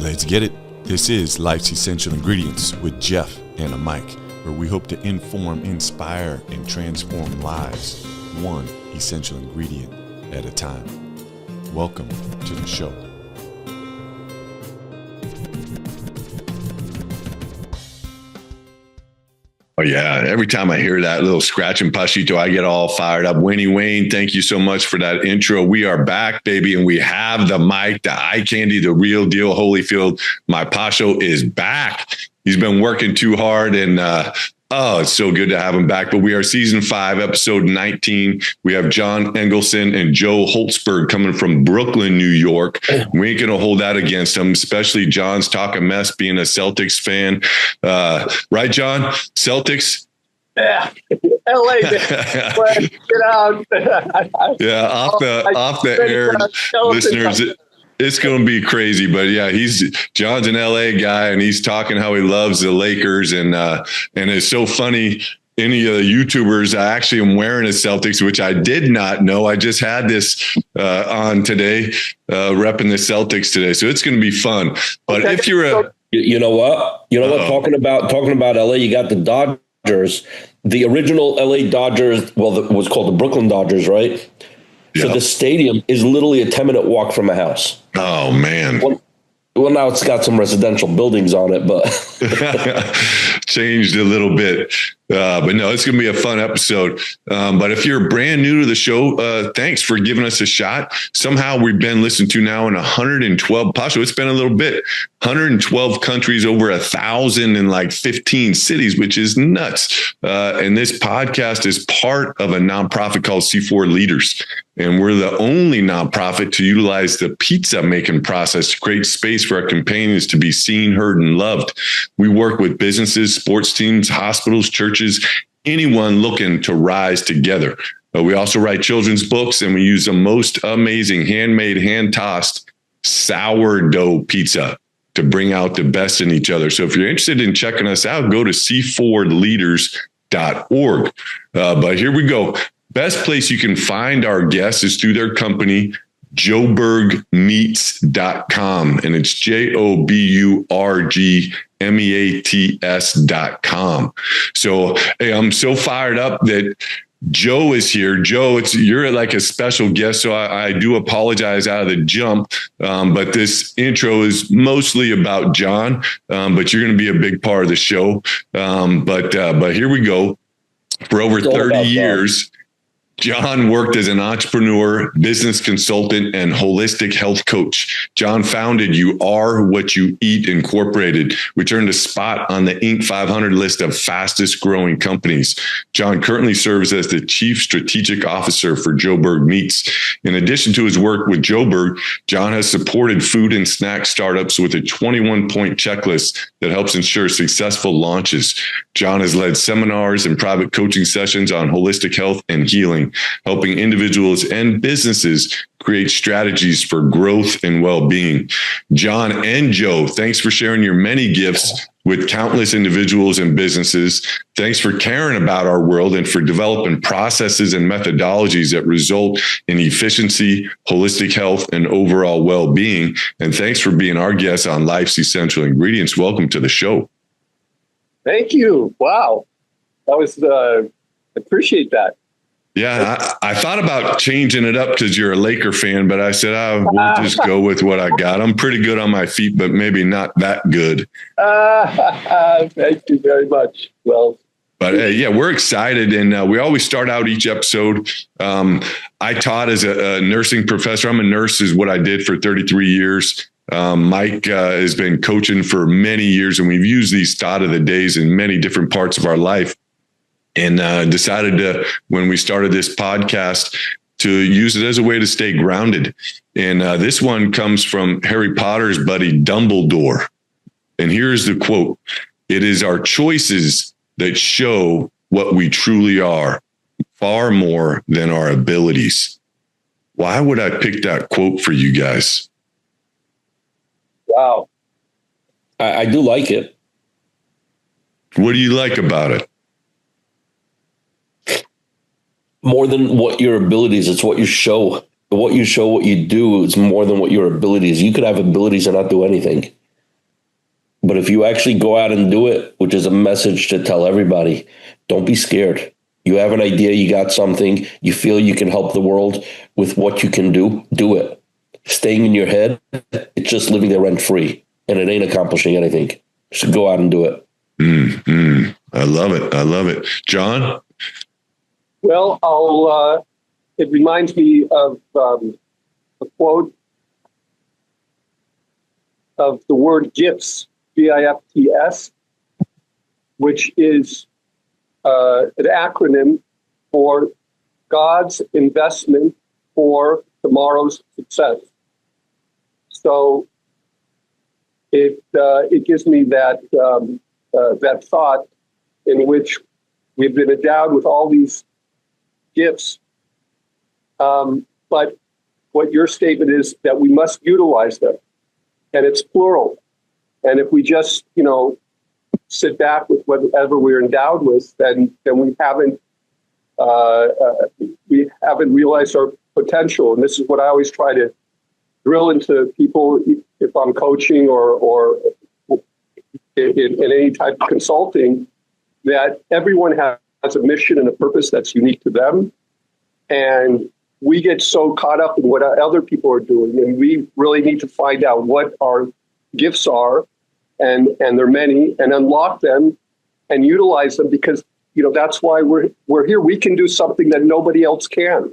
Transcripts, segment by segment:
Let's get it. This is Life's Essential Ingredients with Jeff and a Mike, where we hope to inform, inspire, and transform lives, one essential ingredient at a time. Welcome to the show. Oh, yeah. Every time I hear that little scratch and pushito, I get all fired up. Winnie Wayne, thank you so much for that intro. We are back, baby, and we have the mic, the eye candy, the real deal, Holyfield. My Pasho is back. He's been working too hard, and it's so good to have him back. But we are season 5, episode 19. We have John Engelson and Joe Holtzberg coming from Brooklyn, New York. We ain't going to hold that against them, especially John's talking mess being a Celtics fan. Right, John? Celtics? Yeah, LA, get out. Yeah, off the air, listeners. It's going to be crazy, but yeah, John's an LA guy, and he's talking how he loves the Lakers, and it's so funny. Any of the YouTubers, I actually am wearing a Celtics, which I did not know. I just had this on today, repping the Celtics today, so it's going to be fun. But if you're you know what, talking about LA, you got the Dodgers, the original LA Dodgers. Well, it was called the Brooklyn Dodgers, right? So the stadium is literally a 10-minute walk from a house. Oh, man. Well, now it's got some residential buildings on it, but changed a little bit. But no, it's going to be a fun episode. But if you're brand new to the show, thanks for giving us a shot. Somehow we've been listened to now in 112. Pasho, it's been a little bit. 112 countries, over 1,000 in like 15 cities, which is nuts. And this podcast is part of a nonprofit called C4 Leaders. And we're the only nonprofit to utilize the pizza making process to create space for our companions to be seen, heard, and loved. We work with businesses, sports teams, hospitals, churches, anyone looking to rise together. We also write children's books, and we use the most amazing handmade, hand-tossed sourdough pizza to bring out the best in each other. So if you're interested in checking us out, go to c4leaders.org. But here we go. Best place you can find our guests is through their company, joburgmeats.com. And it's joburgmeats.com. So hey, I'm so fired up that Joe is here. Joe, you're like a special guest, so I do apologize out of the jump. But this intro is mostly about John, but you're going to be a big part of the show. But here we go. For over 30 years, John worked as an entrepreneur, business consultant, and holistic health coach. John founded You Are What You Eat Incorporated, which earned a spot on the Inc. 500 list of fastest growing companies. John currently serves as the Chief Strategic Officer for Joburg Meats. In addition to his work with Joburg, John has supported food and snack startups with a 21-point checklist that helps ensure successful launches. John has led seminars and private coaching sessions on holistic health and healing, helping individuals and businesses create strategies for growth and well-being. John and Joe, thanks for sharing your many gifts with countless individuals and businesses. Thanks for caring about our world and for developing processes and methodologies that result in efficiency, holistic health, and overall well-being. And thanks for being our guest on Life's Essential Ingredients. Welcome to the show. Thank you. Wow. That was, appreciate that. Yeah, I thought about changing it up because you're a Laker fan, but I said, we'll just go with what I got. I'm pretty good on my feet, but maybe not that good. Thank you very much. Well, but yeah, we're excited. And we always start out each episode. I taught as a nursing professor. I'm a nurse is what I did for 33 years. Mike has been coaching for many years, and we've used these thought of the days in many different parts of our life. And decided to, when we started this podcast, to use it as a way to stay grounded. And this one comes from Harry Potter's buddy Dumbledore. And here's the quote: "It is our choices that show what we truly are, far more than our abilities." Why would I pick that quote for you guys? Wow. I do like it. What do you like about it? More than what your abilities, it's what you show. What you show, what you do is more than what your abilities. You could have abilities and not do anything. But if you actually go out and do it, which is a message to tell everybody, don't be scared. You have an idea, you got something, you feel you can help the world with what you can do it. Staying in your head, it's just living there rent free, and it ain't accomplishing anything. So go out and do it. I love it. I love it. John? Well, it reminds me of a quote of the word GIFTS, GIFTS, which is an acronym for God's investment for tomorrow's success. So it gives me that that thought in which we've been endowed with all these gifts, but what your statement is that we must utilize them, and it's plural. And if we just sit back with whatever we're endowed with, then we haven't realized our potential. And this is what I always try to drill into people if I'm coaching or in any type of consulting, that everyone has a mission and a purpose that's unique to them. And we get so caught up in what other people are doing, and we really need to find out what our gifts are, and they're many, and unlock them and utilize them, because that's why we're here. We can do something that nobody else can.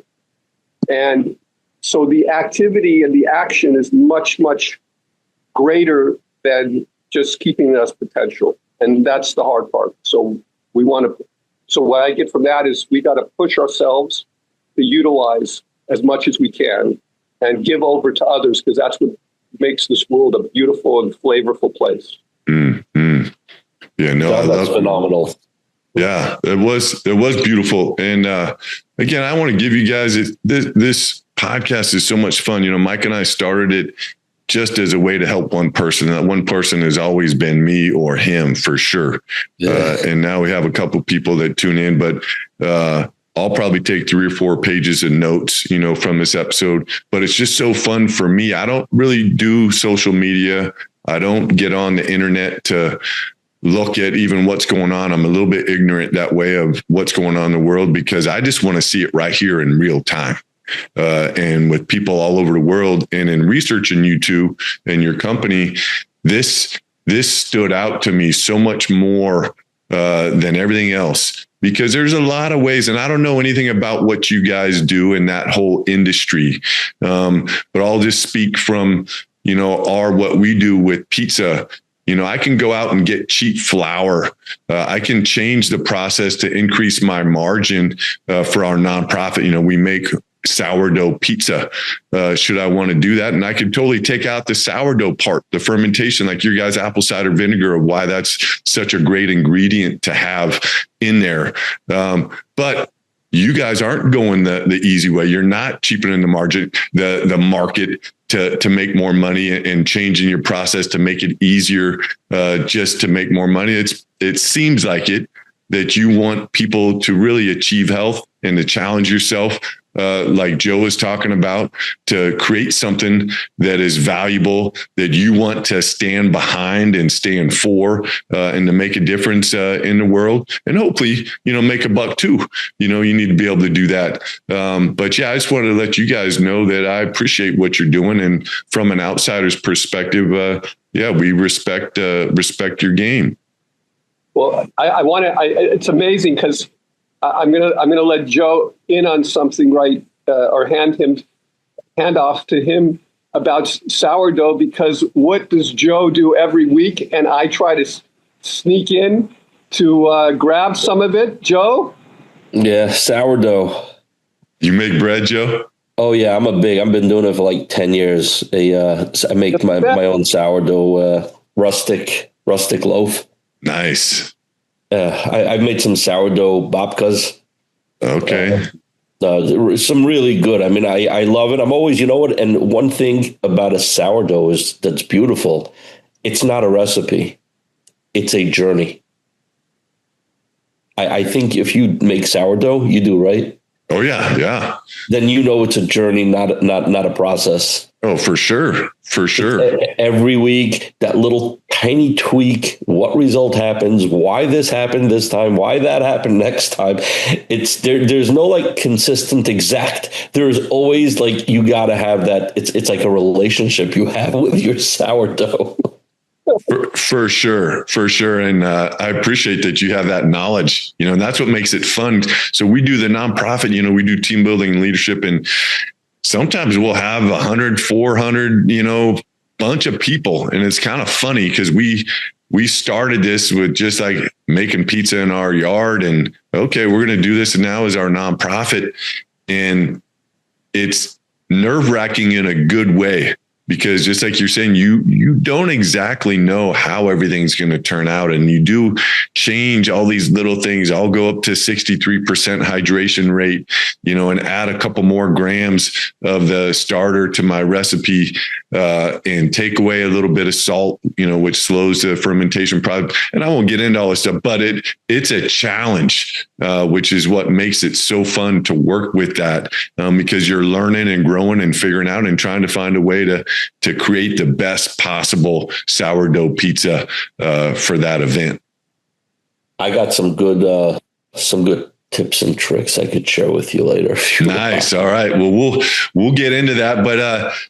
And so the activity and the action is much, much greater than just keeping us potential. And that's the hard part. So what I get from that is we got to push ourselves to utilize as much as we can and give over to others, because that's what makes this world a beautiful and flavorful place. Mm-hmm. Yeah, no, I love phenomenal. Yeah, it was beautiful. And again, I want to give you guys this podcast is so much fun. Mike and I started it just as a way to help one person. That one person has always been me or him, for sure. Yeah. And now we have a couple people that tune in, but I'll probably take 3 or 4 pages of notes, from this episode. But it's just so fun for me. I don't really do social media. I don't get on the internet to look at even what's going on. I'm a little bit ignorant that way of what's going on in the world, because I just want to see it right here in real time. And with people all over the world, and in researching you two and your company, this stood out to me so much more than everything else, because there's a lot of ways, and I don't know anything about what you guys do in that whole industry. But I'll just speak from, what we do with pizza. I can go out and get cheap flour. I can change the process to increase my margin for our nonprofit. We make sourdough pizza. Should I want to do that? And I could totally take out the sourdough part, the fermentation, like your guys' apple cider vinegar, of why that's such a great ingredient to have in there. But you guys aren't going the easy way. You're not cheapening the margin, the market to make more money, and changing your process to make it easier just to make more money. It seems like that you want people to really achieve health and to challenge yourself, like Joe was talking about, to create something that is valuable, that you want to stand behind and stand for, and to make a difference in the world, and hopefully, make a buck too. You need to be able to do that. But yeah, I just wanted to let you guys know that I appreciate what you're doing, and from an outsider's perspective, we respect your game. Well, I want to. It's amazing, because I'm gonna let Joe in on something, right? Or hand off to him about sourdough, because what does Joe do every week? And I try to sneak in to grab some of it. Joe? Yeah, sourdough. You make bread, Joe? Oh yeah, I've been doing it for like 10 years. I make my own sourdough, rustic loaf. Nice. I've made some sourdough babkas. Okay. Some really good. I mean, I love it. I'm always, and one thing about a sourdough that's beautiful. It's not a recipe. It's a journey. I think if you make sourdough, you do, right? Oh yeah. Yeah. Then it's a journey, not a process. Oh, for sure. For sure. Every week, that little tiny tweak, what result happens, why this happened this time, why that happened next time. It's there's no like consistent exact. There's always like, you got to have that. It's like a relationship you have with your sourdough. For sure. For sure. And I appreciate that you have that knowledge, and that's what makes it fun. So we do the nonprofit, we do team building and leadership, and sometimes we'll have 100, 400, bunch of people. And it's kind of funny because we started this with just like making pizza in our yard, and okay, we're going to do this now as our nonprofit. And it's nerve wracking in a good way, because just like you're saying, you don't exactly know how everything's going to turn out. And you do change all these little things. I'll go up to 63% hydration rate, and add a couple more grams of the starter to my recipe, and take away a little bit of salt, which slows the fermentation process. And I won't get into all this stuff, but it's a challenge, which is what makes it so fun to work with that, because you're learning and growing and figuring out and trying to find a way to create the best possible sourdough pizza for that event. I got some good tips and tricks I could share with you later. Nice. All right. Well, we'll get into that, but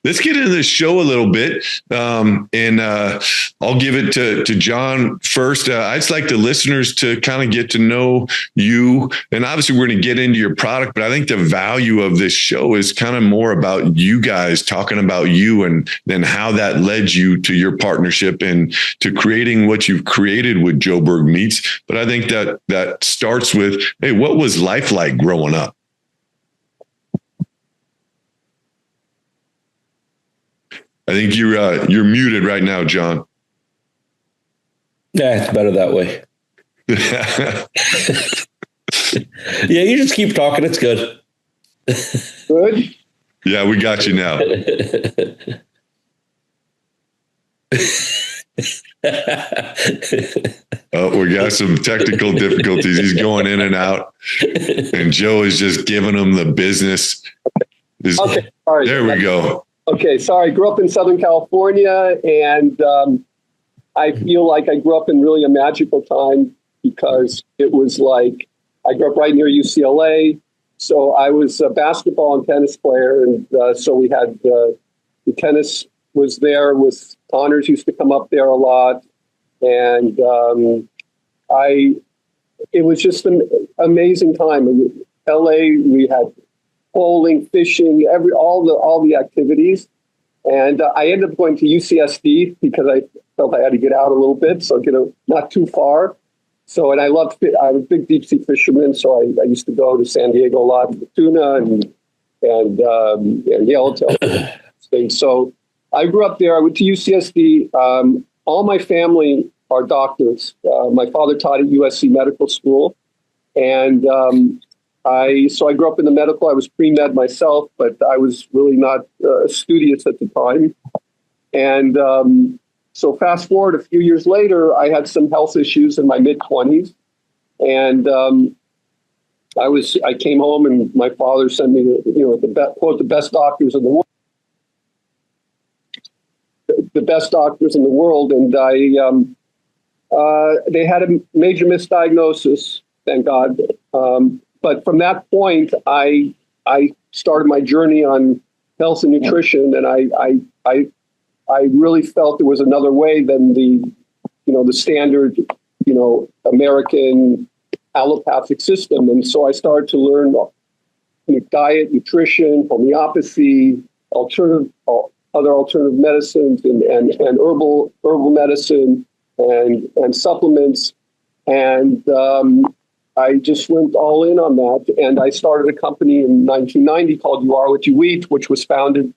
let's get into the show a little bit. And I'll give it to John first. I'd just like the listeners to kind of get to know you, and obviously we're going to get into your product, but I think the value of this show is kind of more about you guys talking about you, and then how that led you to your partnership and to creating what you've created with Joburg Meats. But I think that starts with, hey, what was life like growing up? I think you're muted right now, John. Yeah, it's better that way. Yeah, you just keep talking. It's good. Good. Yeah, we got you now. Oh, we got some technical difficulties. He's going in and out, and Joe is just giving him the business. Okay, sorry. There we go. Okay, sorry. I grew up in Southern California, and I feel like I grew up in really a magical time, because it was like I grew up right near UCLA. So I was a basketball and tennis player, and so we had the tennis was there. With Honors used to come up there a lot, and it was just an amazing time. In LA, we had bowling, fishing, all the activities, and I ended up going to UCSD because I felt I had to get out a little bit, so not too far. So, and I was a big deep sea fisherman, so I used to go to San Diego a lot with tuna and yellowtail things. So I grew up there. I went to UCSD. All my family are doctors. My father taught at USC Medical School, and I grew up in the medical. I was pre-med myself, but I was really not studious at the time. And so fast forward a few years later, I had some health issues in my mid-20s, and I came home, and my father sent me the best doctors in the world. The best doctors in the world, and they had a major misdiagnosis, thank God. But from that point, I started my journey on health and nutrition, and I really felt there was another way than the standard, American allopathic system. And so I started to learn diet, nutrition, homeopathy, other alternative medicines, and herbal medicine, and supplements. And I just went all in on that. And I started a company in 1990 called You Are What You Eat, which was founded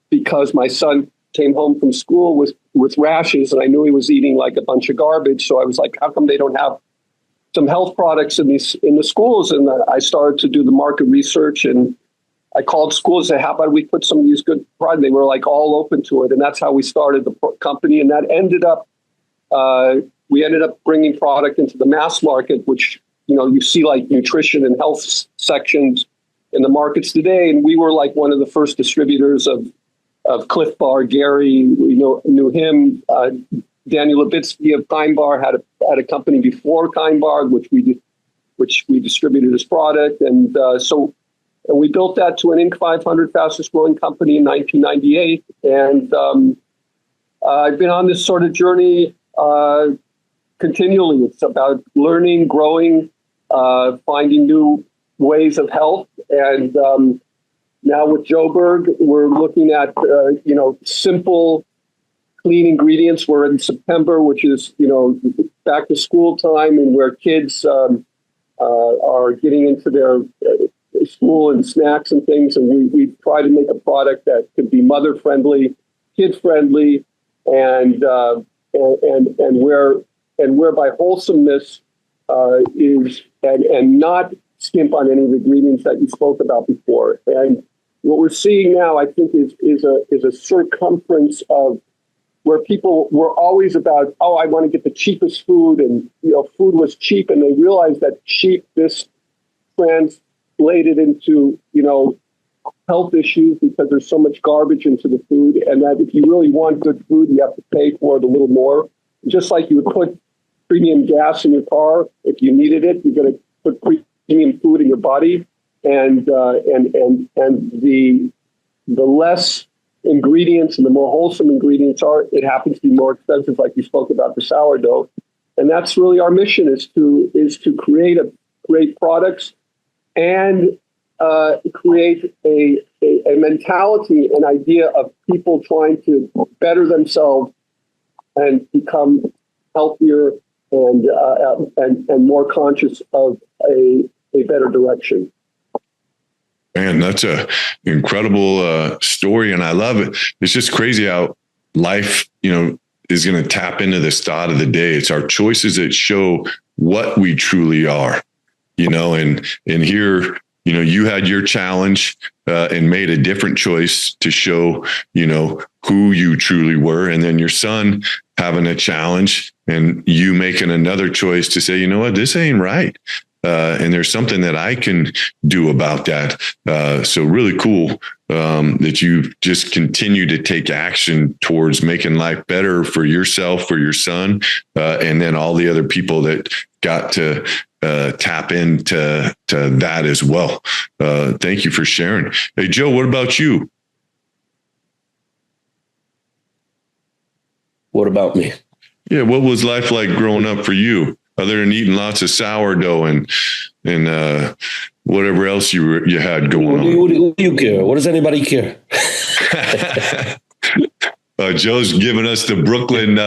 because my son came home from school with rashes, and I knew he was eating like a bunch of garbage. So I was like, how come they don't have some health products in the schools? And I started to do the market research, and I called schools and said, how about we put some of these good products? They were like all open to it. And that's how we started the company. And that ended up, we ended up bringing product into the mass market, which, you see like nutrition and health sections in the markets today. And we were like one of the first distributors of Cliff Bar. Gary, we knew him. Daniel Levitsky of Kind Bar had a company before Kind Bar, which we distributed as product, and we built that to an Inc. 500 fastest growing company in 1998. And I've been on this sort of journey continually. It's about learning, growing, finding new ways of health. And now with Joburg, we're looking at, simple, clean ingredients. We're in September, which is, back to school time, and where kids are getting into their school and snacks and things. And we try to make a product that could be mother friendly, kid friendly, and whereby wholesomeness is and not skimp on any of the ingredients that you spoke about before. And what we're seeing now, I think, is a circumference of where people were always about, I want to get the cheapest food, and food was cheap, and they realized that this translated into health issues because there's so much garbage into the food, and that if you really want good food, you have to pay for it a little more. Just like you would put premium gas in your car, if you needed it, you're going to put premium food in your body, and the less ingredients and the more wholesome ingredients are, it happens to be more expensive, like you spoke about the sourdough. And that's really our mission, is to create products and create a mentality, an idea of people trying to better themselves and become healthier and more conscious of a better direction. Man, that's a incredible story, and I love it. It's just crazy how life, is going to tap into this thought of the day. It's our choices that show what we truly are, and here, you had your challenge and made a different choice to show, who you truly were, and then your son having a challenge and you making another choice to say, this ain't right. And there's something that I can do about that. So really cool that you just continue to take action towards making life better for yourself, for your son, and then all the other people that got to tap into that as well. Thank you for sharing. Hey, Joe, what about you? What about me? Yeah, what was life like growing up for you? Other than eating lots of sourdough and whatever else you had going on. What do you care? What does anybody care? Joe's giving us the Brooklyn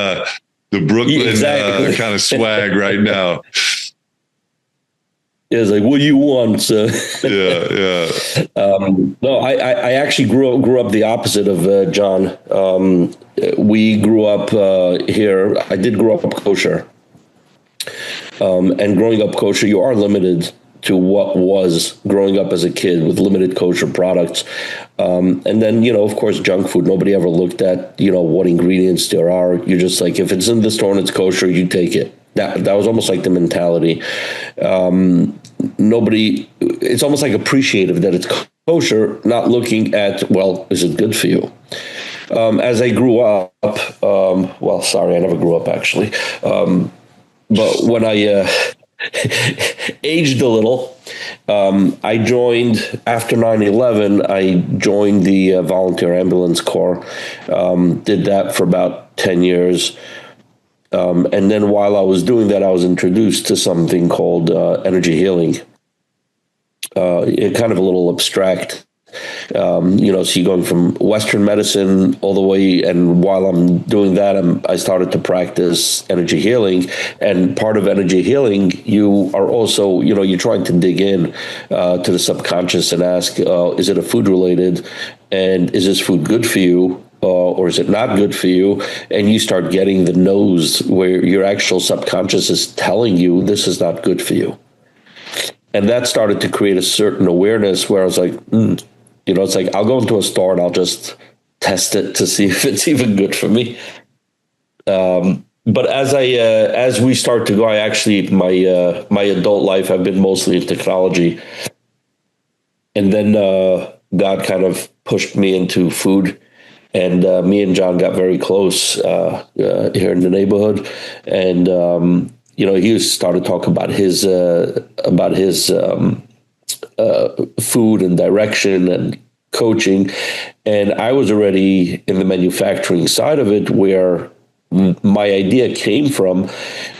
exactly. Kind of swag right now. Yeah, it's like, what do you want? So yeah. No, I actually grew up the opposite of John. We grew up here. I did grow up kosher. And growing up kosher, you are limited to what was growing up as a kid with limited kosher products. And then, of course, junk food. Nobody ever looked at, what ingredients there are. You're just like, if it's in the store and it's kosher, you take it. That was almost like the mentality. It's almost like appreciative that it's kosher, not looking at, well, is it good for you? As I grew up, I never grew up actually. But when I aged a little, I joined, after 9/11, I joined the Volunteer Ambulance Corps, did that for about 10 years. And then while I was doing that, I was introduced to something called energy healing. It kind of a little abstract. So you're going from Western medicine all the way, and while I'm doing that, I started to practice energy healing. And part of energy healing, you are also, you're trying to dig in to the subconscious and ask, is it a food related, and is this food good for you? Or is it not good for you? And you start getting the no's where your actual subconscious is telling you this is not good for you. And that started to create a certain awareness where I was like, it's like I'll go into a store and I'll just test it to see if it's even good for me. But as we start to go, I actually, my adult life, I've been mostly in technology. And then God kind of pushed me into food. And me and John got very close here in the neighborhood. And, he started talking about his food and direction and coaching. And I was already in the manufacturing side of it, where my idea came from.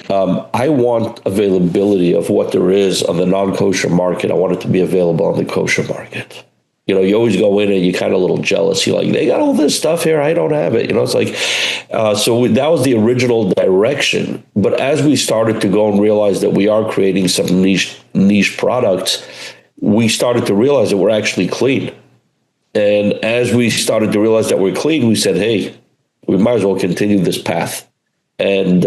I want availability of what there is on the non-kosher market. I want it to be available on the kosher market. You always go in and you're kind of a little jealous. You're like, they got all this stuff here, I don't have it. It's like, that was the original direction. But as we started to go and realize that we are creating some niche products, we started to realize that we're actually clean. And as we started to realize that we're clean, we said, hey, we might as well continue this path and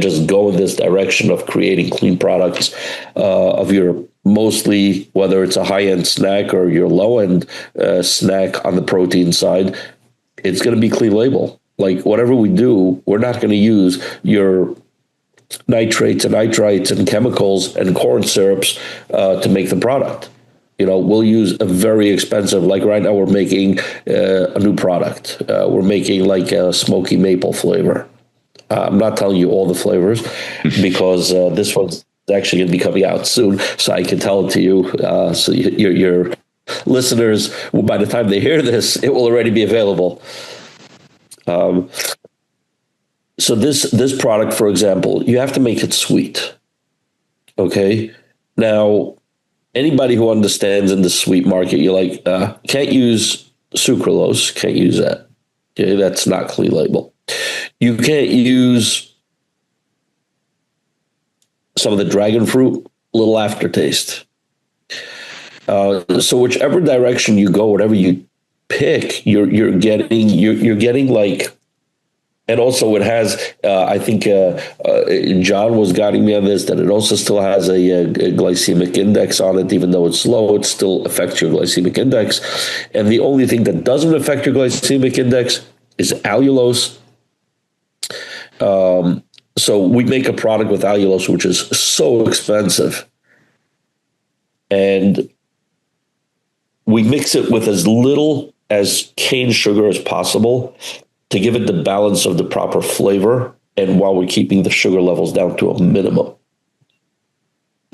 just go in this direction of creating clean products of your mostly, whether it's a high-end snack or your low-end snack on the protein side, it's going to be clean label. Like whatever we do, we're not going to use your nitrates and nitrites and chemicals and corn syrups to make the product. We'll use a very expensive, like right now we're making a new product. We're making like a smoky maple flavor. I'm not telling you all the flavors because this one's actually going to be coming out soon, so I can tell it to you. So your listeners, by the time they hear this, it will already be available. So this product, for example, you have to make it sweet. Okay. Now, anybody who understands in the sweet market, you're like, can't use sucralose, can't use that. Okay, that's not clean label. You can't use some of the dragon fruit, little aftertaste. So whichever direction you go, whatever you pick, you're getting like. And also it has, I think John was guiding me on this, that it also still has a glycemic index on it. Even though it's low, it still affects your glycemic index. And the only thing that doesn't affect your glycemic index is allulose. So we make a product with allulose, which is so expensive. And we mix it with as little as cane sugar as possible to give it the balance of the proper flavor, and while we're keeping the sugar levels down to a minimum.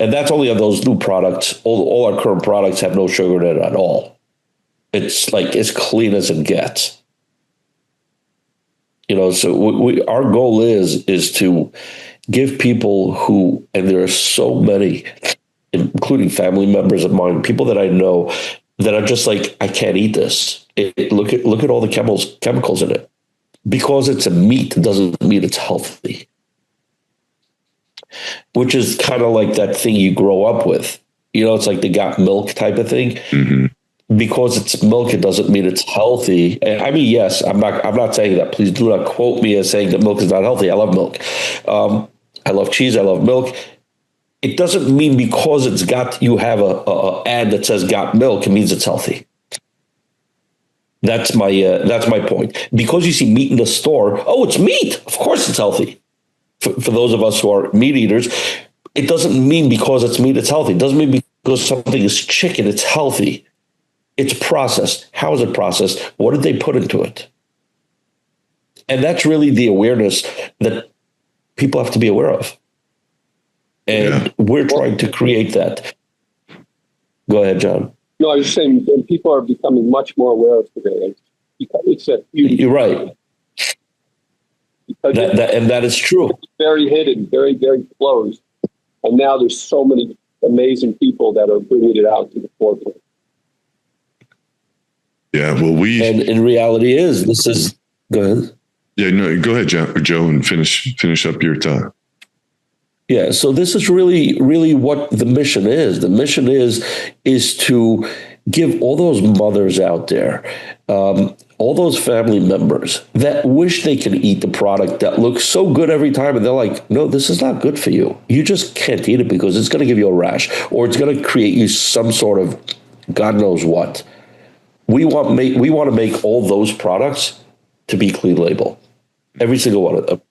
And that's only on those new products. All our current products have no sugar in it at all. It's like as clean as it gets. So our goal is to give people who, and there are so many, including family members of mine, people that I know that are just like, I can't eat this. Look at all the chemicals in it. Because it's a meat doesn't mean it's healthy, which is kind of like that thing you grow up with. It's like the got milk type of thing. Mm-hmm. Because it's milk, it doesn't mean it's healthy. And I mean, yes, I'm not saying that. Please do not quote me as saying that milk is not healthy. I love milk. I love cheese. I love milk. It doesn't mean because you have a ad that says got milk, it means it's healthy. That's my point. Because you see meat in the store, oh, it's meat. Of course it's healthy. For those of us who are meat eaters, it doesn't mean because it's meat, it's healthy. It doesn't mean because something is chicken, it's healthy. It's processed. How is it processed? What did they put into it? And that's really the awareness that people have to be aware of. And we're trying to create that. Go ahead, John. No, I was saying people are becoming much more aware of today. It's a huge. You're right. That is true. It's very hidden, very, very closed. And now there's so many amazing people that are bringing it out to the forefront. Yeah, well, and in reality go ahead. Yeah, no, go ahead, Joe, and finish up your thought. Yeah, so this is really, really what the mission is. The mission is to give all those mothers out there, all those family members that wish they could eat the product that looks so good every time, and they're like, no, this is not good for you. You just can't eat it because it's going to give you a rash, or it's going to create you some sort of God knows what. We want to make all those products to be clean label, every single one of them.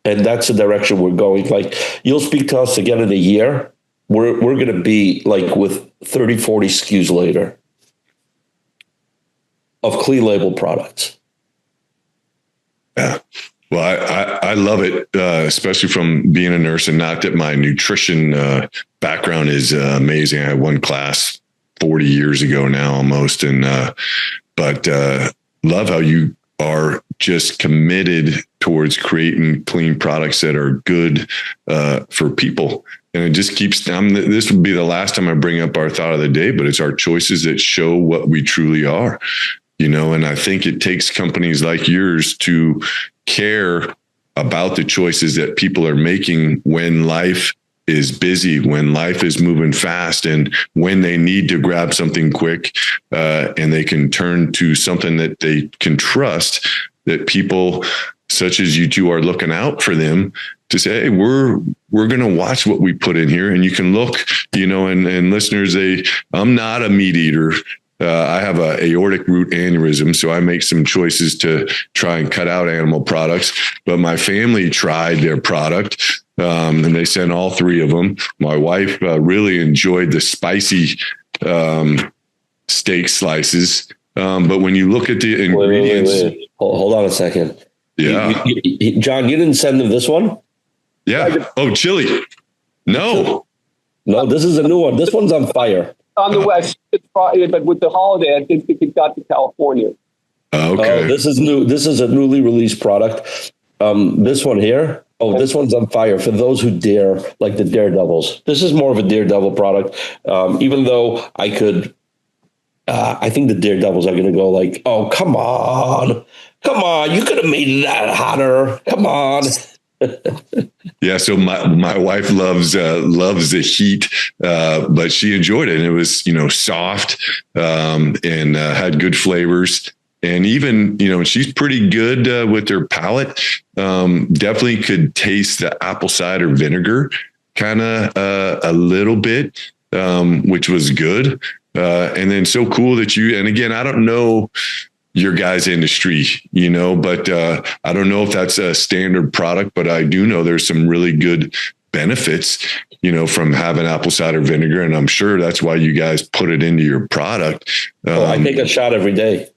And that's the direction we're going. Like, you'll speak to us again in a year. We're going to be like with 30, 40 SKUs later. of clean label products. Yeah. Well, I love it, especially from being a nurse, and not that my nutrition background is amazing. I had one class 40 years ago now almost. But love how you are just committed towards creating clean products that are good for people. And it just keeps them. This would be the last time I bring up our thought of the day, but it's our choices that show what we truly are, and I think it takes companies like yours to care about the choices that people are making when life is busy, when life is moving fast, and when they need to grab something quick, and they can turn to something that they can trust, that people such as you two are looking out for them to say, hey, we're going to watch what we put in here. And you can look, and listeners, I'm not a meat eater. I have a aortic root aneurysm, so I make some choices to try and cut out animal products. But my family tried their product, and they sent all three of them. My wife really enjoyed the spicy steak slices. But when you look at the ingredients, wait. Hold on a second. Yeah, John, you didn't send them this one? Yeah. Oh, chili. No, this is a new one. This one's on fire. On the West, but with the holiday, I didn't think it got to California. Okay. This is new. This is a newly released product. This one here. Oh, this one's on fire. For those who dare, like the daredevils. This is more of a daredevil product. Even though I could, I think the daredevils are going to go like, oh, come on. You could have made that hotter. Come on. Yeah, so my wife loves the heat, but she enjoyed it, and it was soft and had good flavors, and even she's pretty good with her palate. Definitely could taste the apple cider vinegar kind of a little bit, which was good, and then so cool that and again, I don't know your guys' industry, but I don't know if that's a standard product, but I do know there's some really good benefits, from having apple cider vinegar. And I'm sure that's why you guys put it into your product. I take a shot every day.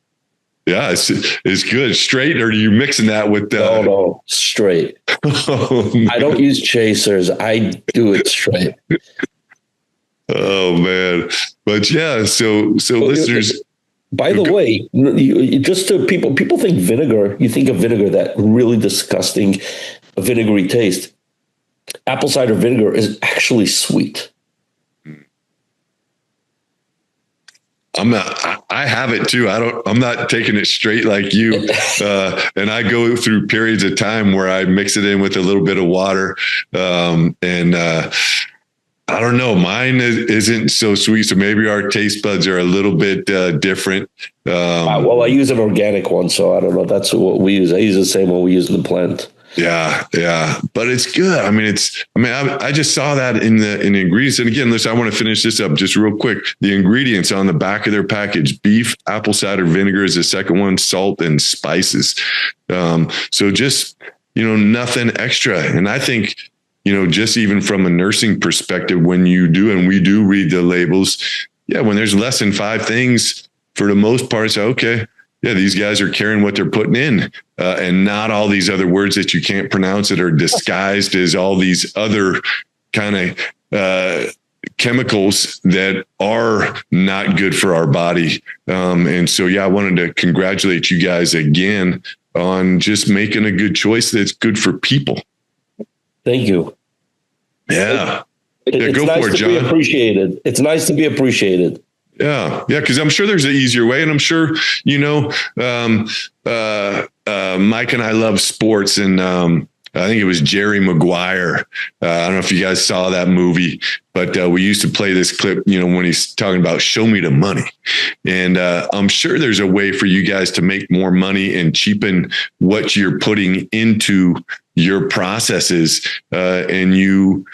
Yeah, it's good. Straight, or are you mixing that with? No, straight. I don't use chasers. I do it straight. Oh man. But yeah, so listeners, by the way, just to people think vinegar, you think of vinegar, that really disgusting vinegary taste. Apple cider vinegar is actually sweet. I have it too. I'm not taking it straight like you. And I go through periods of time where I mix it in with a little bit of water. I don't know. Mine isn't so sweet. So maybe our taste buds are a little bit different. Well, I use an organic one, so I don't know. That's what we use. I use the same one we use in the plant. Yeah. But it's good. I just saw that in the ingredients. And again, listen, I want to finish this up just real quick. The ingredients on the back of their package: beef, apple cider vinegar is the second one, salt, and spices. So just, nothing extra. And I think, just even from a nursing perspective, when you do, and we do read the labels, when there's less than 5 things, for the most part, it's okay. Yeah, these guys are caring what they're putting in, and not all these other words that you can't pronounce that are disguised as all these other kind of chemicals that are not good for our body. And so, I wanted to congratulate you guys again on just making a good choice that's good for people. Thank you. Yeah. It's go nice for it, to John. be appreciated. It's nice to be appreciated. Yeah. Because I'm sure there's an easier way. And I'm sure, Mike and I love sports. And I think it was Jerry Maguire. I don't know if you guys saw that movie, but we used to play this clip, when he's talking about show me the money. And I'm sure there's a way for you guys to make more money and cheapen what you're putting into your processes, and you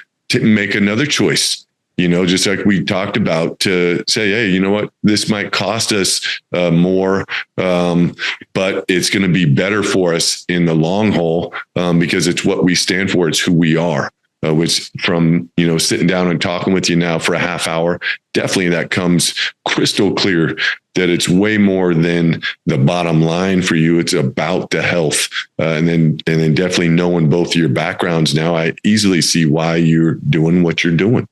make another choice, just like we talked about, to say, hey, you know what, this might cost us more, but it's going to be better for us in the long haul, because it's what we stand for. It's who we are. which from, sitting down and talking with you now for a half hour, definitely that comes crystal clear that it's way more than the bottom line for you. It's about the health. And then definitely knowing both of your backgrounds now, I easily see why you're doing what you're doing.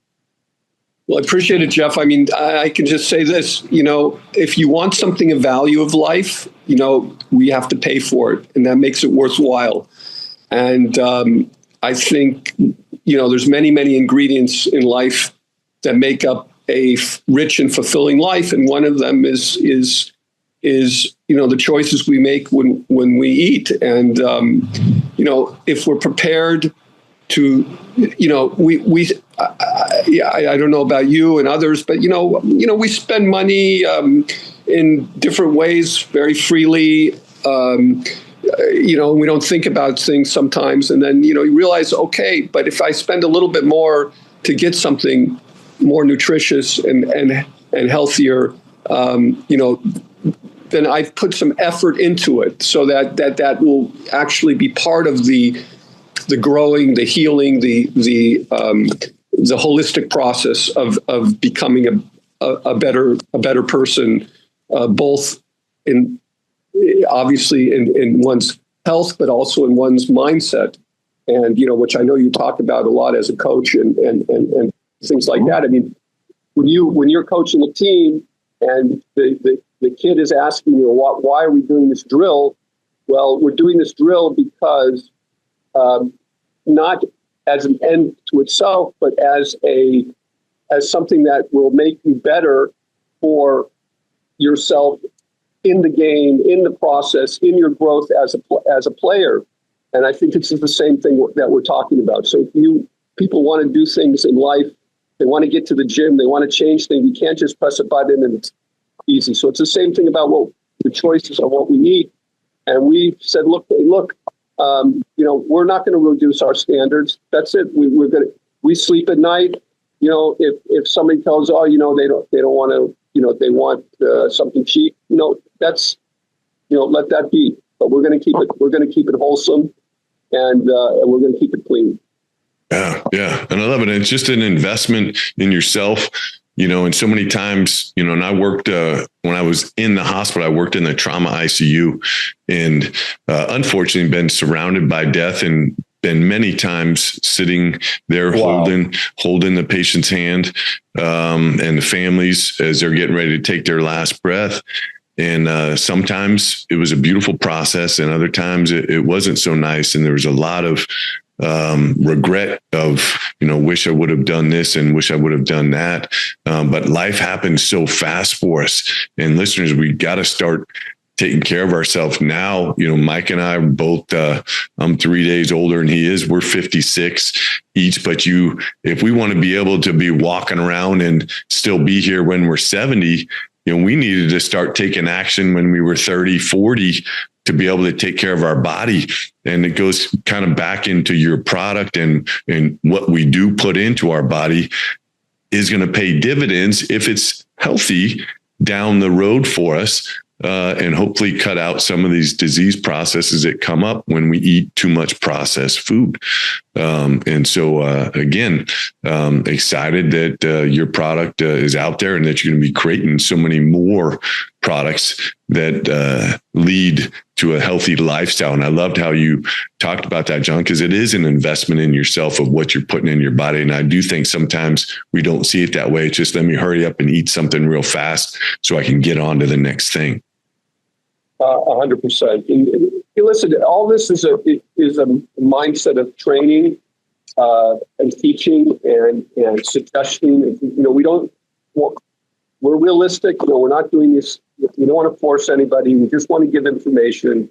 Well, I appreciate it, Jeff. I mean, I can just say this, if you want something of value of life, we have to pay for it, and that makes it worthwhile. And I think, there's many, many ingredients in life that make up a rich and fulfilling life. And one of them is the choices we make when we eat. And, if we're prepared to, I don't know about you and others, but, we spend money in different ways very freely. We don't think about things sometimes. And then, you realize, okay, but if I spend a little bit more to get something more nutritious and healthier, then I've put some effort into it so that will actually be part of the growing, the healing, the holistic process of becoming a better person, both in obviously in one's health, but also in one's mindset, and which I know you talk about a lot as a coach and things like that. I mean, when you're coaching a team and the kid is asking you, why are we doing this drill? Well, we're doing this drill because not as an end to itself, but as something that will make you better for yourself in the game, in the process, in your growth as a player. And I think this is the same thing that we're talking about. So if people want to do things in life, they want to get to the gym, they want to change things, you can't just press a button and it's easy. So it's the same thing about the choices of what we eat. And we said, look, we're not going to reduce our standards. That's it. We sleep at night. If somebody tells, they don't want to, they want something cheap, that's, let that be. But we're going to keep it. We're going to keep it wholesome, and we're going to keep it clean. Yeah, and I love it. And it's just an investment in yourself. And so many times, and I worked, when I was in the hospital, I worked in the trauma ICU, and unfortunately been surrounded by death and been many times sitting there holding the patient's hand, and the families as they're getting ready to take their last breath. And sometimes it was a beautiful process, and other times it wasn't so nice. And there was a lot of regret of, wish I would have done this and wish I would have done that. But life happens so fast for us. And listeners, we got to start taking care of ourselves now. Mike and I are both, I'm 3 days older than he is. We're 56 each. But if we want to be able to be walking around and still be here when we're 70, we needed to start taking action when we were 30, 40 to be able to take care of our body. And it goes kind of back into your product and what we do put into our body is going to pay dividends if it's healthy down the road for us. And hopefully cut out some of these disease processes that come up when we eat too much processed food. And so, again, excited that your product is out there and that you're going to be creating so many more products that lead to a healthy lifestyle. And I loved how you talked about that, John, because it is an investment in yourself of what you're putting in your body. And I do think sometimes we don't see it that way. It's just let me hurry up and eat something real fast so I can get on to the next thing. 100%. And listen, all this is a mindset of training and teaching and suggesting. We're realistic. We're not doing this. We don't want to force anybody. We just want to give information.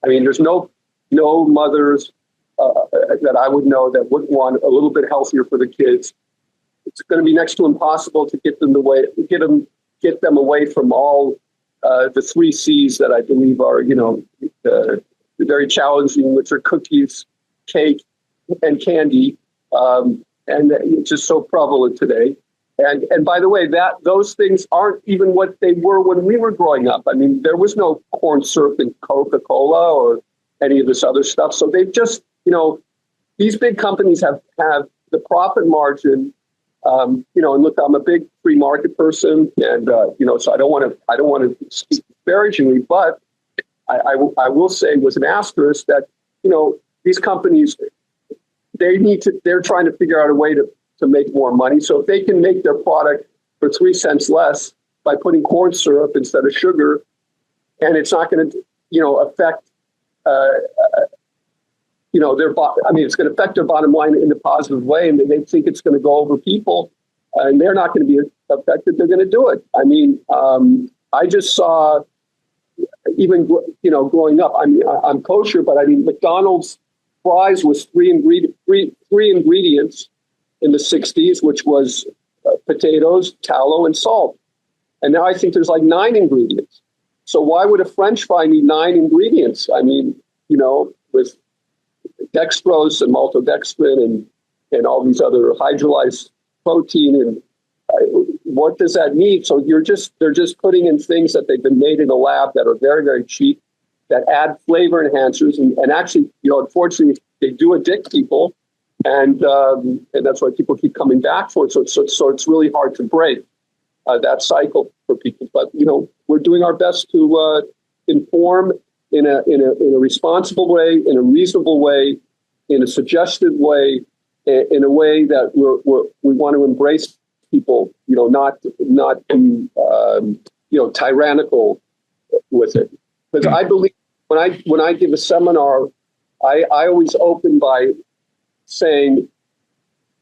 I mean, there's no mothers that I would know that wouldn't want a little bit healthier for the kids. It's going to be next to impossible to get them away from all the 3 C's that I believe are, very challenging, which are cookies, cake, and candy, and it's just so prevalent today. And by the way, those things aren't even what they were when we were growing up. I mean, there was no corn syrup in Coca-Cola or any of this other stuff. So they've just, these big companies have the profit margin. And look, I'm a big free market person, and so I don't want to speak disparagingly, but I will say with an asterisk that these companies, they're trying to figure out a way to make more money. So if they can make their product for 3 cents less by putting corn syrup instead of sugar, and it's not going to affect it's going to affect their bottom line in a positive way, and they think it's going to go over people, and they're not going to be affected. They're going to do it. I mean, I just saw, even growing up. I mean, I'm kosher, but I mean, McDonald's fries was three ingredients in the '60s, which was potatoes, tallow, and salt, and now I think there's like 9 ingredients. So why would a French fry need 9 ingredients? I mean, with dextrose and maltodextrin and all these other hydrolyzed protein, and what does that mean? So they're just putting in things that they've been made in a lab that are very, very cheap, that add flavor enhancers, and actually, unfortunately, they do addict people, and that's why people keep coming back for it. So it's really hard to break that cycle for people. But we're doing our best to inform in a responsible way, in a reasonable way, in a suggestive way, in a way that we want to embrace people, not be tyrannical with it. Because I believe when I give a seminar, I always open by saying,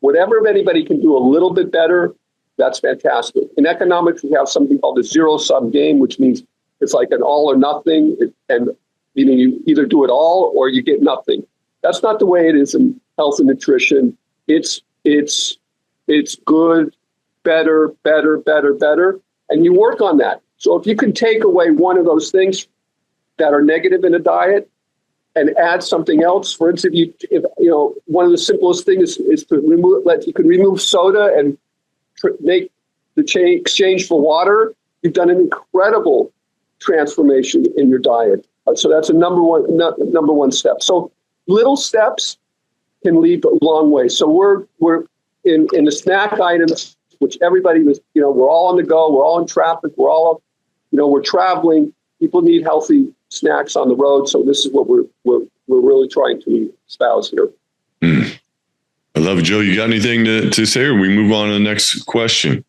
whatever anybody can do a little bit better, that's fantastic. In economics, we have something called the zero-sum game, which means it's like an all or nothing, and meaning you either do it all or you get nothing. That's not the way it is in health and nutrition. It's good, better, and you work on that. So if you can take away one of those things that are negative in a diet and add something else, for instance, if one of the simplest things is to remove soda and make the exchange for water, you've done an incredible transformation in your diet. So that's a number one step. So little steps can lead a long way. So we're in the snack items, which everybody was, we're all on the go, we're all in traffic, we're traveling. People need healthy snacks on the road. So this is what we're really trying to espouse here. I love it. Joe, you got anything to say, or we move on to the next question?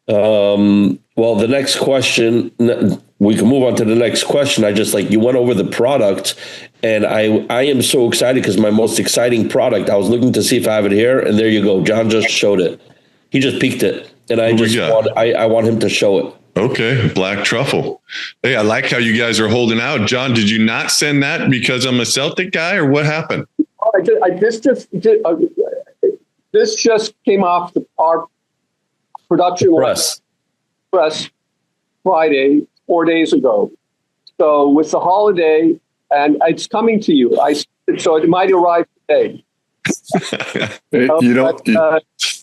Well, the next question, we can move on to the next question. You went over the product, and I am so excited because my most exciting product, I was looking to see if I have it here, and there you go. John just showed it. He just peeked it, and I want him to show it. Okay, black truffle. Hey, I like how you guys are holding out. John, did you not send that because I'm a Celtic guy, or what happened? This just came off our production press Friday, 4 days ago. So with the holiday, and it's coming to you. So it might arrive today.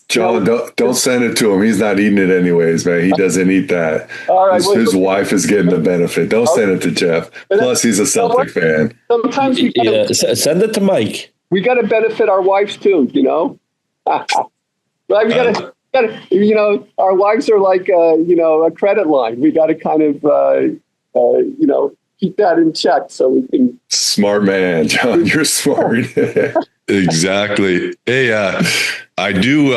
John, don't send it to him. He's not eating it anyways, man. He doesn't eat that. All right, his wife is getting the benefit. Don't send it to Jeff. Plus, he's a Celtic fan. Sometimes send it to Mike. We got to benefit our wives too, Right? We got to, our wives are like, a credit line. We got to kind of, keep that in check so we can. Smart man, John. You're smart. Exactly. Hey, I do.